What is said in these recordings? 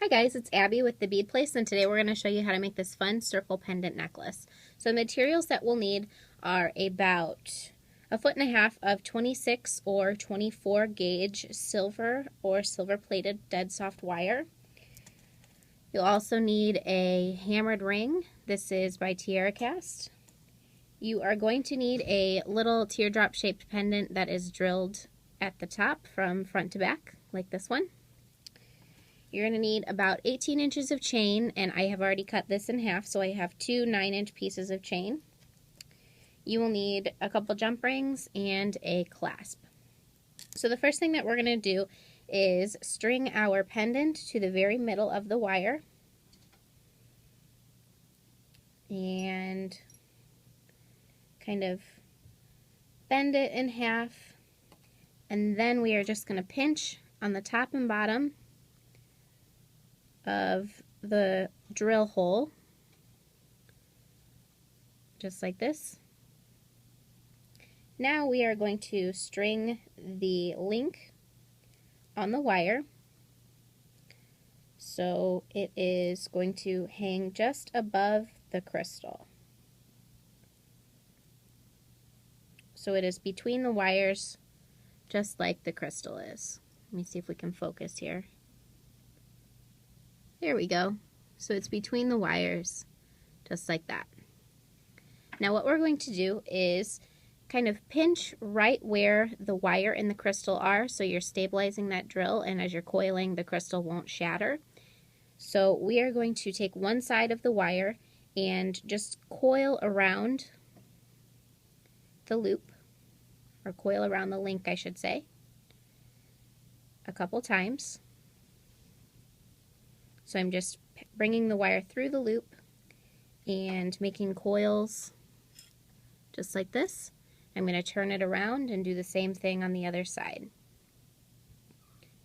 Hi guys, it's Abby with the Bead Place, and today we're going to show you how to make this fun circle pendant necklace. So the materials that we'll need are about 1.5 foot of 26 or 24 gauge silver or silver plated dead soft wire. You'll also need a hammered ring. This is by Tiara Cast. You are going to need a little teardrop shaped pendant that is drilled at the top from front to back, like this one. You're going to need about 18 inches of chain, and I have already cut this in half, so I have two 9-inch pieces of chain. You will need a couple jump rings and a clasp. So the first thing that we're going to do is string our pendant to the very middle of the wire. And kind of bend it in half. And then we are just going to pinch on the top and bottom of the drill hole, just like this. Now we are going to string the link on the wire, so it is going to hang just above the crystal. So it is between the wires, just like the crystal is. Let me see if we can focus here. There we go. So it's between the wires, just like that. Now what we're going to do is kind of pinch right where the wire and the crystal are, so you're stabilizing that drill, and as you're coiling, the crystal won't shatter. So we are going to take one side of the wire and just coil around the loop, or coil around the link, I should say, a couple times. So I'm just bringing the wire through the loop and making coils just like this. I'm going to turn it around and do the same thing on the other side.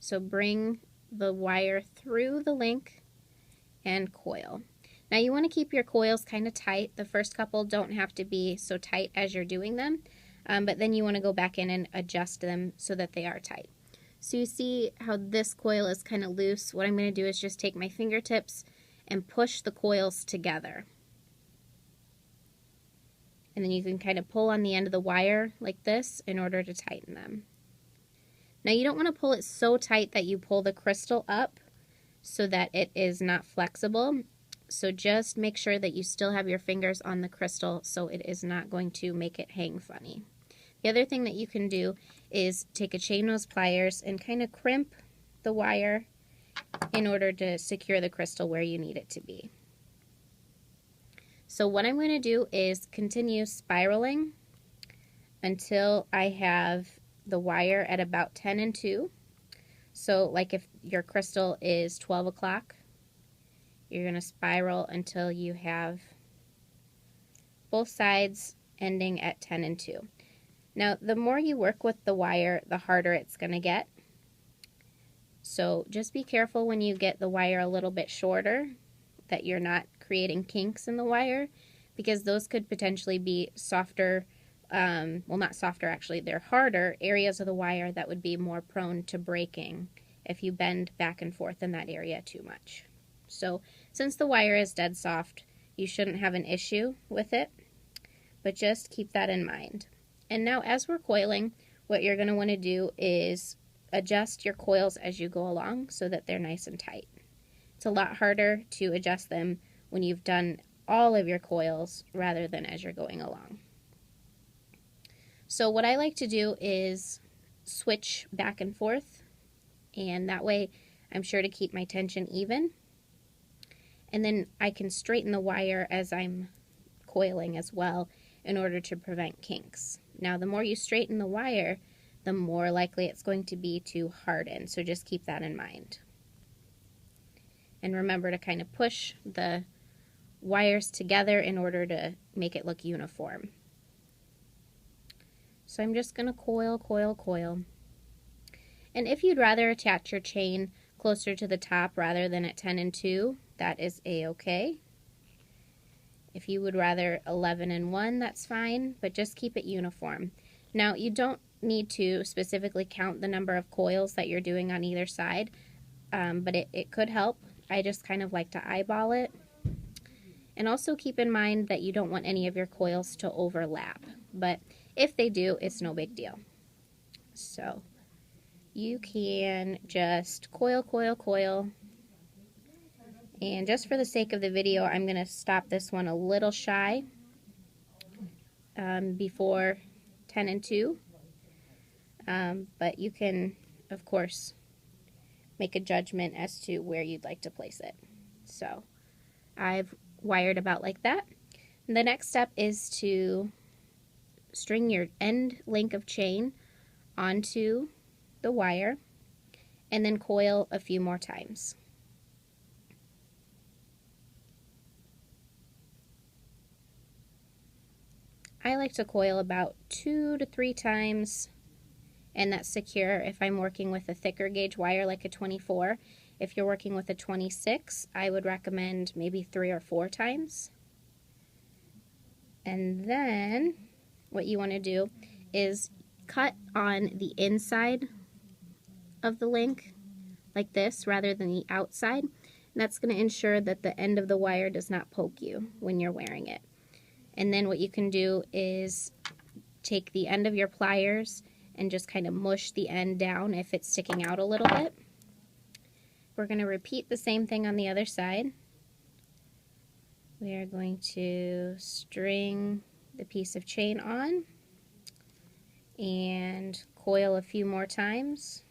So bring the wire through the link and coil. Now you want to keep your coils kind of tight. The first couple don't have to be so tight as you're doing them, but then you want to go back in and adjust them so that they are tight. So you see how this coil is kind of loose. What I'm going to do is just take my fingertips and push the coils together. And then you can kind of pull on the end of the wire like this in order to tighten them. Now you don't want to pull it so tight that you pull the crystal up so that it is not flexible. So just make sure that you still have your fingers on the crystal so it is not going to make it hang funny. The other thing that you can do is take a chain nose pliers and kind of crimp the wire in order to secure the crystal where you need it to be. So what I'm going to do is continue spiraling until I have the wire at about 10 and 2. So like if your crystal is 12 o'clock, you're going to spiral until you have both sides ending at 10 and 2. Now, the more you work with the wire, the harder it's going to get. So just be careful when you get the wire a little bit shorter that you're not creating kinks in the wire, because those could potentially be softer, well, not softer actually, they're harder areas of the wire that would be more prone to breaking if you bend back and forth in that area too much. So since the wire is dead soft, you shouldn't have an issue with it, but just keep that in mind. And now as we're coiling, what you're going to want to do is adjust your coils as you go along so that they're nice and tight. It's a lot harder to adjust them when you've done all of your coils rather than as you're going along. So what I like to do is switch back and forth, and that way I'm sure to keep my tension even. And then I can straighten the wire as I'm coiling as well in order to prevent kinks. Now, the more you straighten the wire, the more likely it's going to be to harden, so just keep that in mind. And remember to kind of push the wires together in order to make it look uniform. So I'm just going to coil, coil, coil. And if you'd rather attach your chain closer to the top rather than at 10 and 2, that is a-okay. If you would rather 11 and 1, that's fine, but just keep it uniform. Now, you don't need to specifically count the number of coils that you're doing on either side, but it could help. I just kind of like to eyeball it. And also keep in mind that you don't want any of your coils to overlap, but if they do, it's no big deal. So you can just coil, coil, coil. And just for the sake of the video, I'm going to stop this one a little shy before 10 and 2. But you can, of course, make a judgment as to where you'd like to place it. So I've wired about like that. And the next step is to string your end link of chain onto the wire and then coil a few more times. I like to coil about 2 to 3 times, and that's secure if I'm working with a thicker gauge wire like a 24. If you're working with a 26, I would recommend maybe 3 or 4 times. And then what you want to do is cut on the inside of the link like this rather than the outside. And that's going to ensure that the end of the wire does not poke you when you're wearing it. And then what you can do is take the end of your pliers and just kind of mush the end down if it's sticking out a little bit. We're going to repeat the same thing on the other side. We are going to string the piece of chain on and coil a few more times.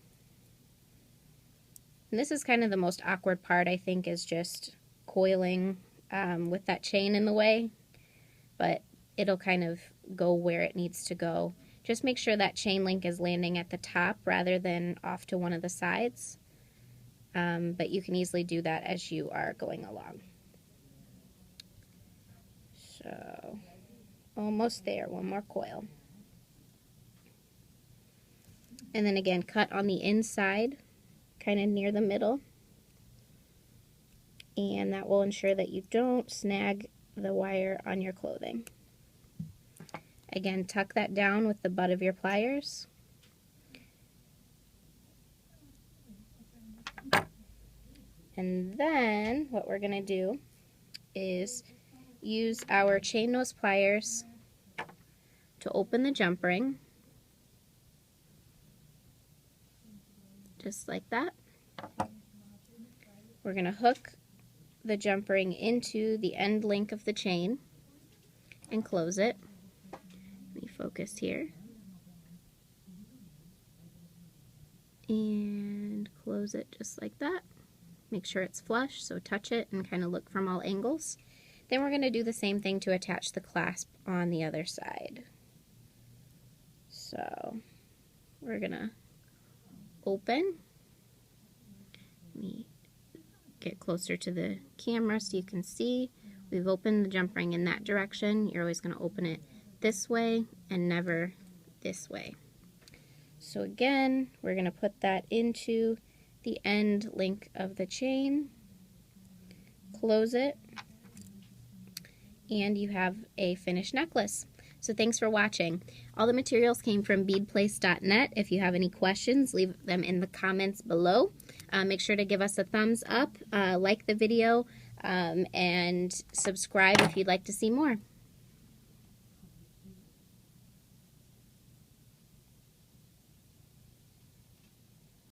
And this is kind of the most awkward part, I think, is just coiling with that chain in the way, but it'll kind of go where it needs to go. Just make sure that chain link is landing at the top rather than off to one of the sides. But you can easily do that as you are going along. So, almost there, one more coil. And then again, cut on the inside, kind of near the middle. And that will ensure that you don't snag the wire on your clothing. Again, tuck that down with the butt of your pliers. And then what we're going to do is use our chain nose pliers to open the jump ring, just like that. We're going to hook the jump ring into the end link of the chain and close it. Let me focus here. And close it just like that. Make sure it's flush, so touch it and kind of look from all angles. Then we're going to do the same thing to attach the clasp on the other side. So we're going to open. Let me get closer to the camera so you can see. We've opened the jump ring in that direction. You're always going to open it this way and never this way. So again, we're going to put that into the end link of the chain, close it, and you have a finished necklace. So thanks for watching. All the materials came from beadplace.net. If you have any questions, leave them in the comments below. Make sure to give us a thumbs up, like the video, and subscribe if you'd like to see more.